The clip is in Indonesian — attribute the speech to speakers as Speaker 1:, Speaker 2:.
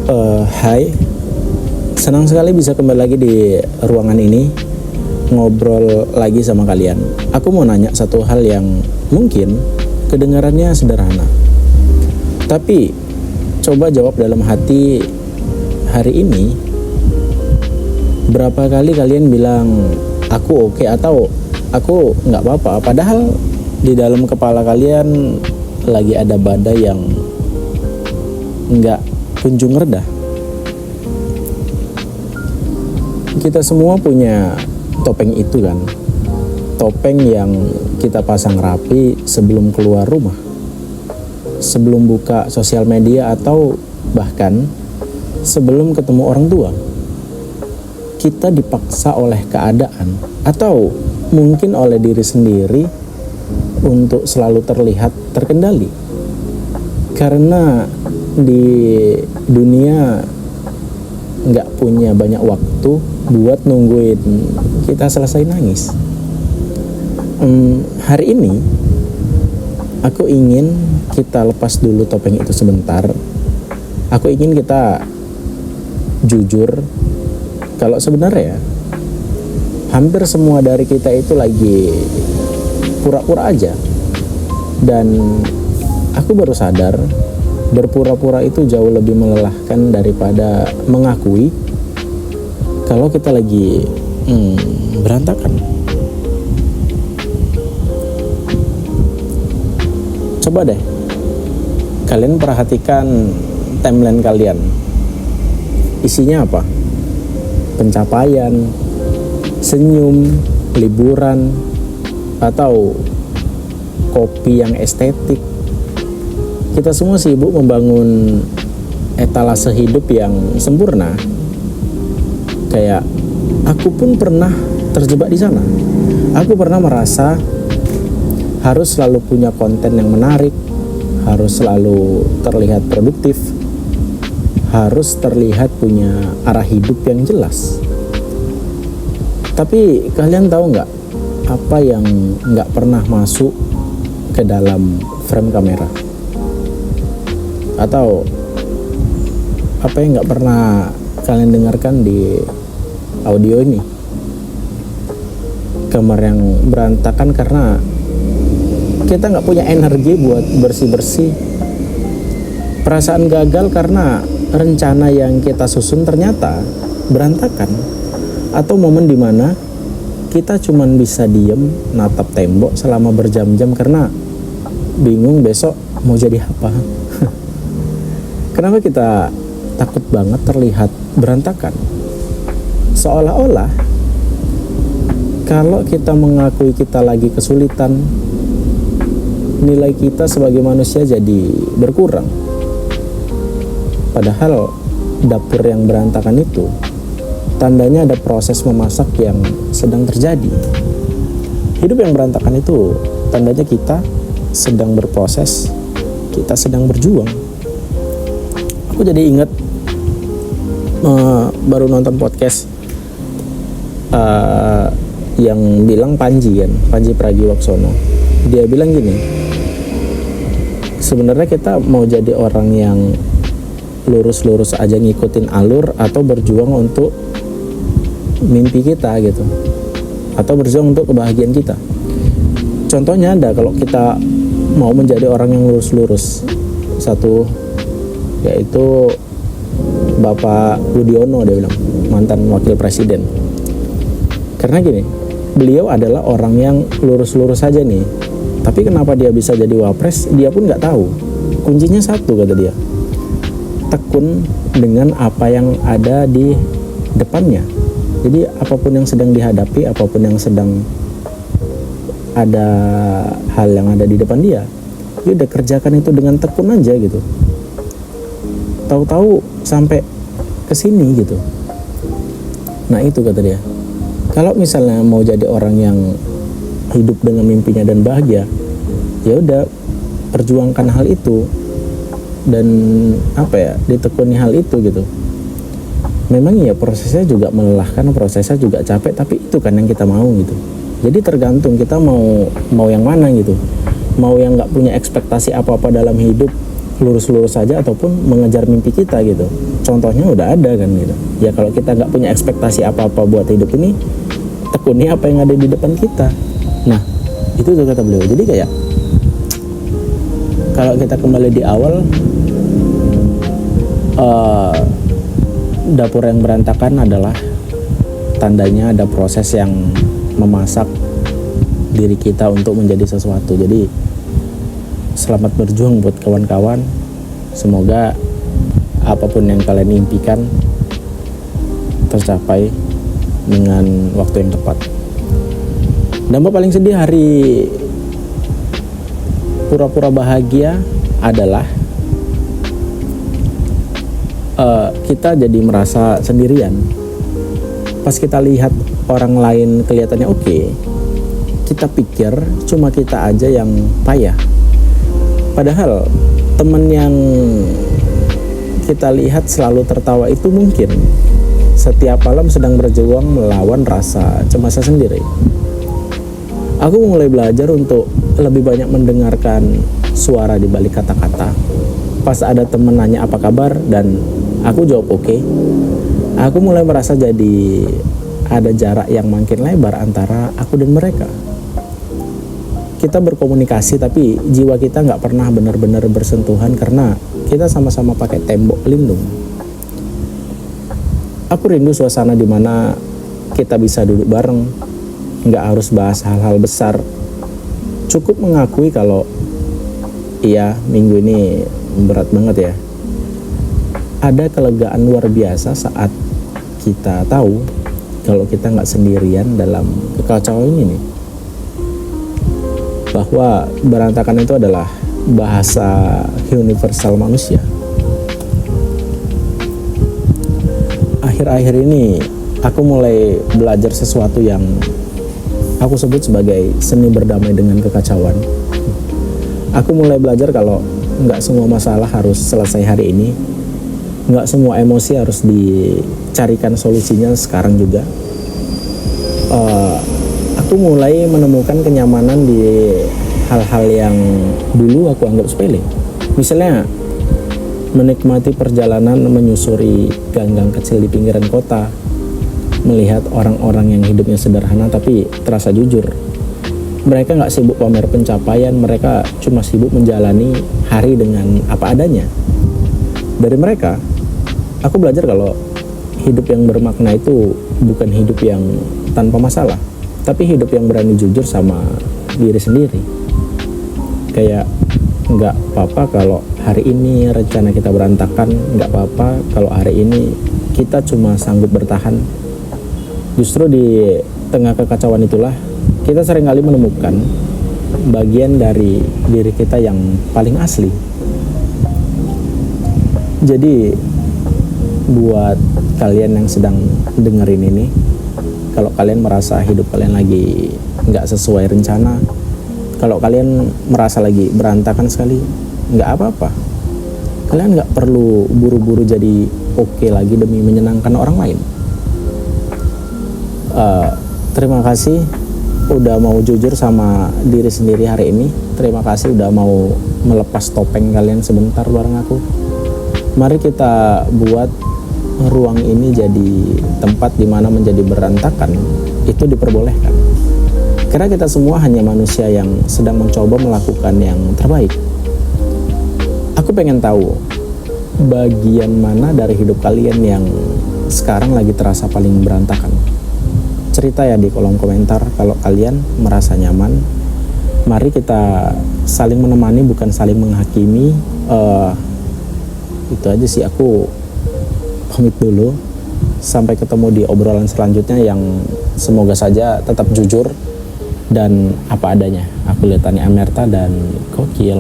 Speaker 1: Hai, senang sekali bisa kembali lagi di ruangan ini, ngobrol lagi sama kalian. Aku mau nanya satu hal yang mungkin kedengarannya sederhana, tapi coba jawab dalam hati. Hari ini berapa kali kalian bilang aku oke atau aku nggak apa-apa, padahal di dalam kepala kalian lagi ada badai yang nggak kunjung reda. Kita semua punya topeng itu kan, topeng yang kita pasang rapi sebelum keluar rumah, sebelum buka sosial media, atau bahkan sebelum ketemu orang tua. Kita dipaksa oleh keadaan atau mungkin oleh diri sendiri untuk selalu terlihat terkendali, karena di dunia nggak punya banyak waktu buat nungguin kita selesai nangis. Hari ini aku ingin kita lepas dulu topeng itu sebentar. Aku ingin kita jujur kalau sebenarnya hampir semua dari kita itu lagi pura-pura aja. Dan aku baru sadar berpura-pura itu jauh lebih melelahkan daripada mengakui kalau kita lagi berantakan. Coba deh kalian perhatikan timeline kalian. Isinya apa? Pencapaian, senyum, liburan, atau kopi yang estetik. Kita semua sibuk membangun etalase hidup yang sempurna. Kayak aku pun pernah terjebak di sana. Aku pernah merasa harus selalu punya konten yang menarik, harus selalu terlihat produktif, harus terlihat punya arah hidup yang jelas. Tapi kalian tahu nggak apa yang nggak pernah masuk ke dalam frame kamera? Atau apa yang nggak pernah kalian dengarkan di audio ini? Kamar yang berantakan karena kita nggak punya energi buat bersih-bersih. Perasaan gagal karena rencana yang kita susun ternyata berantakan. Atau momen dimana kita cuman bisa diem natap tembok selama berjam-jam karena bingung besok mau jadi apa. Kenapa kita takut banget terlihat berantakan? Seolah-olah kalau kita mengakui kita lagi kesulitan, nilai kita sebagai manusia jadi berkurang. Padahal dapur yang berantakan itu tandanya ada proses memasak yang sedang terjadi. Hidup yang berantakan itu tandanya kita sedang berproses, kita sedang berjuang. Aku jadi ingat baru nonton podcast yang bilang Panji Pragiwaksono. Dia bilang gini, sebenarnya kita mau jadi orang yang lurus-lurus aja ngikutin alur, atau berjuang untuk mimpi kita gitu, atau berjuang untuk kebahagiaan kita. Contohnya ada, kalau kita mau menjadi orang yang lurus-lurus, satu yaitu Bapak Budiono, dia bilang, mantan wakil presiden. Karena gini, beliau adalah orang yang lurus-lurus saja nih, tapi kenapa dia bisa jadi wapres dia pun nggak tahu. Kuncinya satu, kata dia, tekun dengan apa yang ada di depannya. Jadi apapun yang sedang dihadapi, apapun yang sedang ada hal yang ada di depan dia udah kerjakan itu dengan tekun aja gitu. Tahu-tahu sampai ke sini gitu. Nah itu, kata dia, kalau misalnya mau jadi orang yang hidup dengan mimpinya dan bahagia, ya udah perjuangkan hal itu dan ditekuni hal itu gitu. Memang ya prosesnya juga melelahkan, prosesnya juga capek, tapi itu kan yang kita mau gitu. Jadi tergantung kita mau yang mana gitu. Mau yang nggak punya ekspektasi apa-apa dalam hidup, lurus-lurus saja ataupun mengejar mimpi kita gitu. Contohnya udah ada kan gitu. Ya kalau kita nggak punya ekspektasi apa-apa buat hidup ini, tekuni apa yang ada di depan kita. Nah, itu tuh kata beliau. Jadi kayak kalau kita kembali di awal, dapur yang berantakan adalah tandanya ada proses yang memasak diri kita untuk menjadi sesuatu. Jadi selamat berjuang buat kawan-kawan. Semoga apapun yang kalian impikan tercapai dengan waktu yang tepat. Dampak paling sedih hari pura-pura bahagia adalah kita jadi merasa sendirian. Pas kita lihat orang lain kelihatannya oke, kita pikir cuma kita aja yang payah. Padahal teman yang kita lihat selalu tertawa itu mungkin setiap malam sedang berjuang melawan rasa cemasnya sendiri. Aku mulai belajar untuk lebih banyak mendengarkan suara di balik kata-kata. Pas ada temen nanya apa kabar dan aku jawab oke, aku mulai merasa jadi ada jarak yang makin lebar antara aku dan mereka. Kita berkomunikasi tapi jiwa kita nggak pernah benar-benar bersentuhan karena kita sama-sama pakai tembok pelindung. Aku rindu suasana di mana kita bisa duduk bareng, nggak harus bahas hal-hal besar. Cukup mengakui kalau iya minggu ini berat banget ya. Ada kelegaan luar biasa saat kita tahu kalau kita nggak sendirian dalam kekacauan ini. Bahwa berantakan itu adalah bahasa universal manusia. Akhir-akhir ini aku mulai belajar sesuatu yang aku sebut sebagai seni berdamai dengan kekacauan. Aku mulai belajar kalau nggak semua masalah harus selesai hari ini, nggak semua emosi harus dicarikan solusinya sekarang juga. Aku mulai menemukan kenyamanan di hal-hal yang dulu aku anggap sepele. Misalnya menikmati perjalanan menyusuri gang-gang kecil di pinggiran kota, melihat orang-orang yang hidupnya sederhana tapi terasa jujur. Mereka nggak sibuk pamer pencapaian, mereka cuma sibuk menjalani hari dengan apa adanya. Dari mereka, aku belajar kalau hidup yang bermakna itu bukan hidup yang tanpa masalah, tapi hidup yang berani jujur sama diri sendiri. Kayak nggak apa-apa kalau hari ini rencana kita berantakan, nggak apa-apa kalau hari ini kita cuma sanggup bertahan. Justru di tengah kekacauan itulah kita seringkali menemukan bagian dari diri kita yang paling asli. Jadi buat kalian yang sedang dengerin ini, kalau kalian merasa hidup kalian lagi nggak sesuai rencana, kalau kalian merasa lagi berantakan sekali, nggak apa-apa. Kalian nggak perlu buru-buru jadi oke lagi demi menyenangkan orang lain. Terima kasih udah mau jujur sama diri sendiri hari ini. Terima kasih udah mau melepas topeng kalian sebentar bareng aku. Mari kita buat ruang ini jadi tempat dimana menjadi berantakan itu diperbolehkan. Karena kita semua hanya manusia yang sedang mencoba melakukan yang terbaik. Aku pengen tahu bagian mana dari hidup kalian yang sekarang lagi terasa paling berantakan. Cerita ya di kolom komentar kalau kalian merasa nyaman. Mari kita saling menemani bukan saling menghakimi. Itu aja sih, aku pamit dulu. Sampai ketemu di obrolan selanjutnya yang semoga saja tetap jujur dan apa adanya. Aku Litani Amerta dan gokil.